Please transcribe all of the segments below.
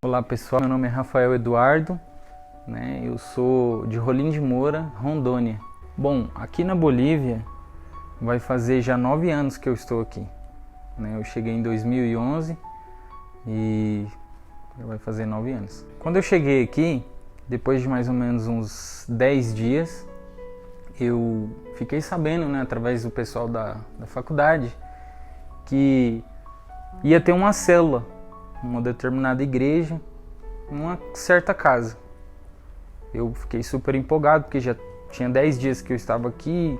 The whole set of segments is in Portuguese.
Olá pessoal, meu nome é Rafael Eduardo, eu sou de Rolim de Moura, Rondônia. Bom, aqui na Bolívia vai fazer já 9 anos que eu estou aqui. Eu cheguei em 2011 e vai fazer 9 anos. Quando eu cheguei aqui, depois de mais ou menos uns 10 dias, eu fiquei sabendo, através do pessoal da faculdade, que ia ter uma célula, uma determinada igreja, numa certa casa. Eu fiquei super empolgado, porque já tinha 10 dias que eu estava aqui,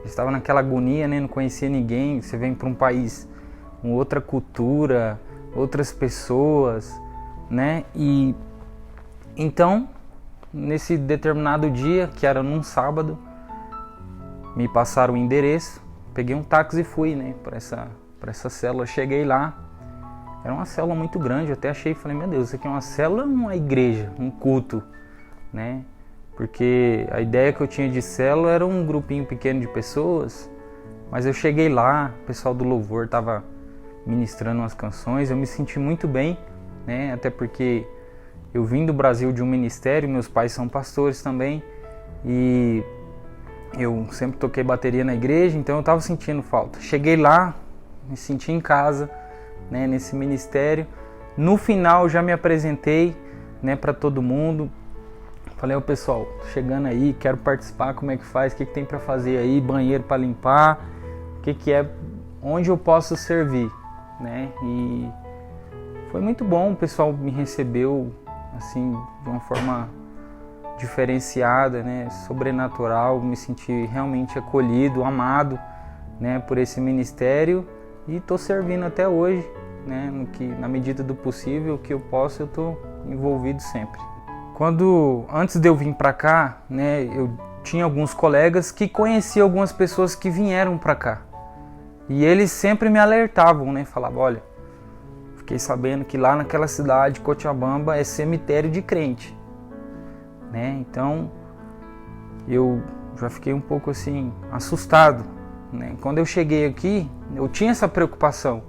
estava naquela agonia, não conhecia ninguém. Você vem para um país com outra cultura, outras pessoas, E então, nesse determinado dia, que era num sábado, me passaram o endereço, peguei um táxi e fui, para essa célula. Cheguei lá, era uma célula muito grande, eu até achei, falei, meu Deus, isso aqui é uma célula ou uma igreja, um culto, Porque a ideia que eu tinha de célula era um grupinho pequeno de pessoas, mas eu cheguei lá, o pessoal do louvor estava ministrando umas canções, eu me senti muito bem, Até porque eu vim do Brasil de um ministério, meus pais são pastores também, e eu sempre toquei bateria na igreja, então eu estava sentindo falta. Cheguei lá, me senti em casa, nesse ministério. No final já me apresentei, para todo mundo. Falei, pessoal, tô chegando aí, quero participar, como é que faz, o que tem para fazer aí, banheiro para limpar, o que é, onde eu posso servir, E foi muito bom, o pessoal me recebeu assim de uma forma diferenciada, sobrenatural, me senti realmente acolhido, amado, por esse ministério. E estou servindo até hoje, na medida do possível, que eu posso, eu estou envolvido sempre. Antes de eu vir para cá, eu tinha alguns colegas que conheciam algumas pessoas que vieram para cá. E eles sempre me alertavam, falavam, olha, fiquei sabendo que lá naquela cidade, Cochabamba, é cemitério de crente. Então, eu já fiquei um pouco assim, assustado. Quando eu cheguei aqui, eu tinha essa preocupação,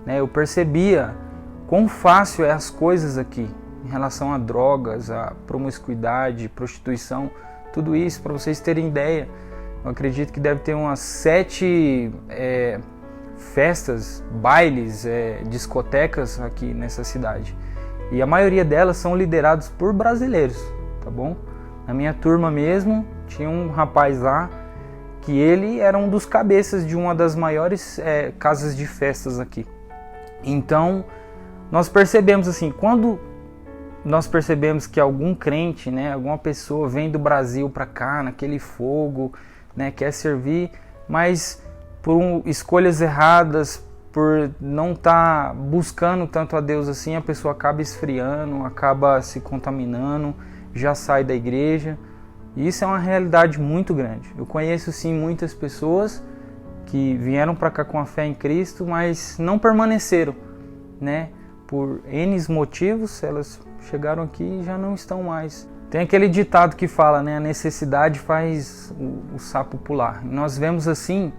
Eu percebia quão fácil é as coisas aqui, em relação a drogas, a promiscuidade, prostituição, tudo isso, para vocês terem ideia. Eu acredito que deve ter umas 7 festas, bailes, discotecas aqui nessa cidade. E a maioria delas são lideradas por brasileiros, tá bom? Na minha turma mesmo, tinha um rapaz lá, que ele era um dos cabeças de uma das maiores casas de festas aqui. Então, nós percebemos assim, quando nós percebemos que algum crente, alguma pessoa vem do Brasil para cá, naquele fogo, quer servir, mas por escolhas erradas, por não estar buscando tanto a Deus assim, a pessoa acaba esfriando, acaba se contaminando, já sai da igreja. E isso é uma realidade muito grande. Eu conheço sim muitas pessoas que vieram para cá com a fé em Cristo, mas não permaneceram, Por N motivos, elas chegaram aqui e já não estão mais. Tem aquele ditado que fala, a necessidade faz o sapo pular. Nós vemos assim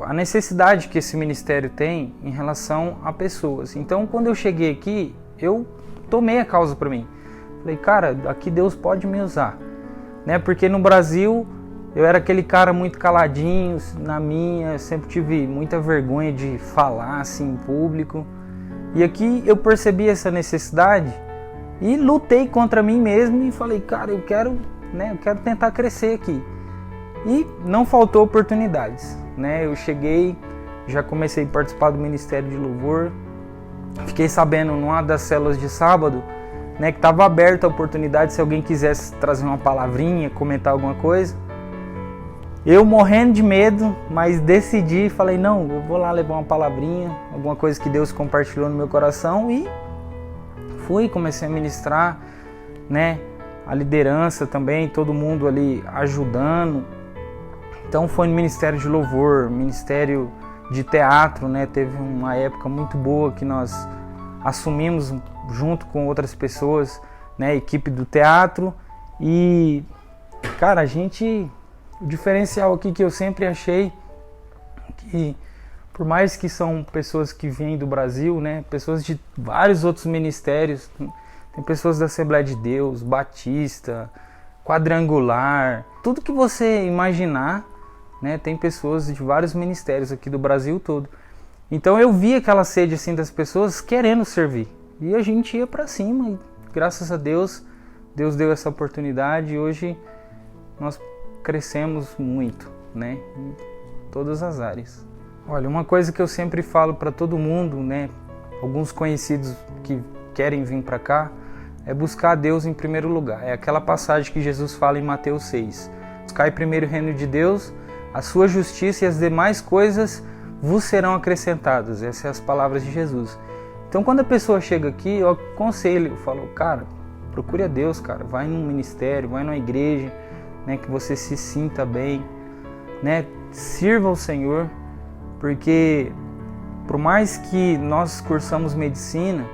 a necessidade que esse ministério tem em relação a pessoas. Então, quando eu cheguei aqui, eu tomei a causa para mim. Falei, cara, aqui Deus pode me usar. Porque no Brasil eu era aquele cara muito caladinho, na minha, sempre tive muita vergonha de falar assim em público. E aqui eu percebi essa necessidade e lutei contra mim mesmo e falei, cara, eu quero tentar crescer aqui. E não faltou oportunidades, Eu cheguei, já comecei a participar do Ministério de Louvor, fiquei sabendo numa das células de sábado, que estava aberta a oportunidade se alguém quisesse trazer uma palavrinha, comentar alguma coisa. Eu morrendo de medo, mas decidi e falei, não, eu vou lá levar uma palavrinha, alguma coisa que Deus compartilhou no meu coração, e fui, comecei a ministrar, a liderança também, todo mundo ali ajudando. Então foi no Ministério de Louvor, Ministério de Teatro, Teve uma época muito boa que nós assumimos junto com outras pessoas, a equipe do teatro. E, cara, o diferencial aqui que eu sempre achei, que por mais que são pessoas que vêm do Brasil, né, pessoas de vários outros ministérios, tem pessoas da Assembleia de Deus, Batista, Quadrangular, tudo que você imaginar, né, tem pessoas de vários ministérios aqui do Brasil todo. Então eu vi aquela sede assim das pessoas querendo servir, e a gente ia para cima, e graças a Deus, Deus deu essa oportunidade e hoje nós crescemos muito, né, em todas as áreas. Olha, uma coisa que eu sempre falo para todo mundo, né, alguns conhecidos que querem vir para cá, é buscar a Deus em primeiro lugar. É aquela passagem que Jesus fala em Mateus 6. Buscai primeiro o reino de Deus, a sua justiça e as demais coisas vos serão acrescentadas. Essas são as palavras de Jesus. Então quando a pessoa chega aqui, eu aconselho, eu falo, cara, procure a Deus, cara, vai num ministério, vai numa igreja, né, que você se sinta bem, né, sirva ao Senhor, porque por mais que nós cursamos medicina,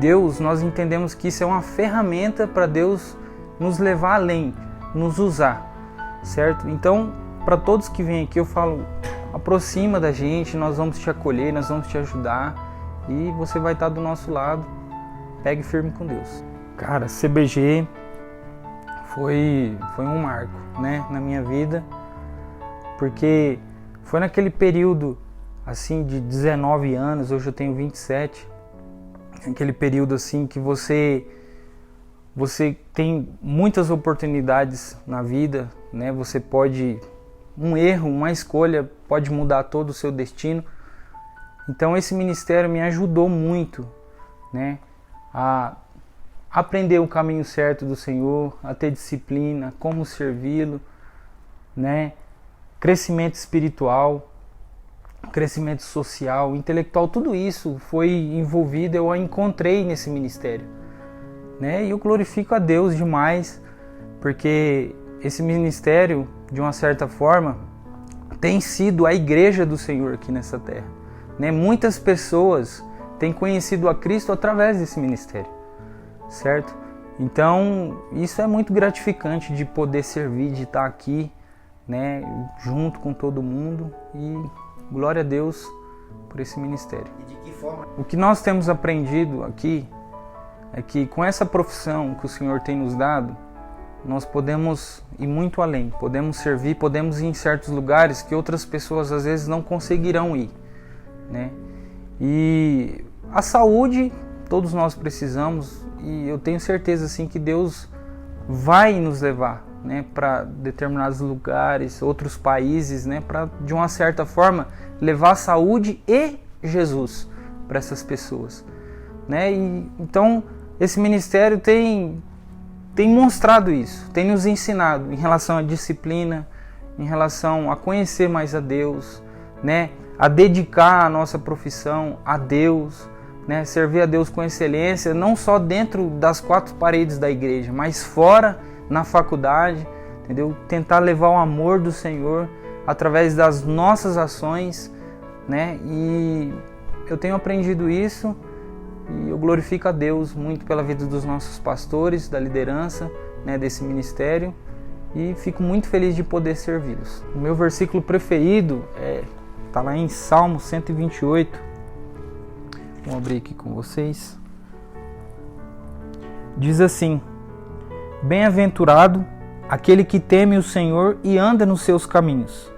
Deus, nós entendemos que isso é uma ferramenta para Deus nos levar além, nos usar, certo? Então, para todos que vêm aqui, eu falo, aproxima da gente, nós vamos te acolher, nós vamos te ajudar e você vai estar do nosso lado. Pegue firme com Deus. Cara, CBG foi um marco, né, na minha vida, porque foi naquele período assim de 19 anos, hoje eu tenho 27, aquele período assim que você tem muitas oportunidades na vida, né? Você pode, um erro, uma escolha pode mudar todo o seu destino. Então esse ministério me ajudou muito, né, a aprender o caminho certo do Senhor, a ter disciplina, como servi-lo, né? Crescimento espiritual, crescimento social, intelectual, tudo isso foi envolvido, eu a encontrei nesse ministério, né? E eu glorifico a Deus demais, porque esse ministério, de uma certa forma, tem sido a igreja do Senhor aqui nessa terra, né? Muitas pessoas têm conhecido a Cristo através desse ministério, certo? Então, isso é muito gratificante de poder servir, de estar aqui, né, junto com todo mundo, e glória a Deus por esse ministério. E de que forma? O que nós temos aprendido aqui é que com essa profissão que o Senhor tem nos dado, nós podemos ir muito além, podemos servir, podemos ir em certos lugares que outras pessoas às vezes não conseguirão ir, né? E a saúde todos nós precisamos, e eu tenho certeza assim que Deus vai nos levar, né, para determinados lugares, outros países, né, para de uma certa forma levar saúde e Jesus para essas pessoas, né? E então esse ministério tem mostrado isso, tem nos ensinado em relação à disciplina, em relação a conhecer mais a Deus, né, a dedicar a nossa profissão a Deus, né, servir a Deus com excelência, não só dentro das quatro paredes da igreja, mas fora, na faculdade, entendeu? Tentar levar o amor do Senhor através das nossas ações, né? E eu tenho aprendido isso e eu glorifico a Deus muito pela vida dos nossos pastores, da liderança, né, desse ministério, e fico muito feliz de poder servi-los. O meu versículo preferido está lá em Salmo 128. Vou abrir aqui com vocês. Diz assim: Bem-aventurado aquele que teme o Senhor e anda nos seus caminhos.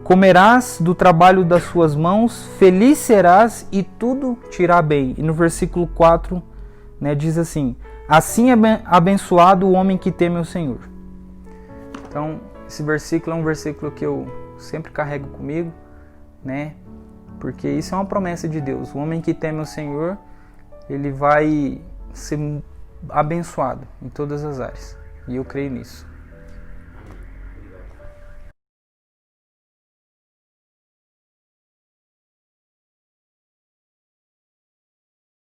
Comerás do trabalho das suas mãos, feliz serás e tudo te irá bem. E no versículo 4, né, diz assim: Assim é abençoado o homem que teme o Senhor. Então, esse versículo é um versículo que eu sempre carrego comigo, né? Porque isso é uma promessa de Deus. O homem que teme o Senhor, ele vai ser abençoado em todas as áreas. E eu creio nisso.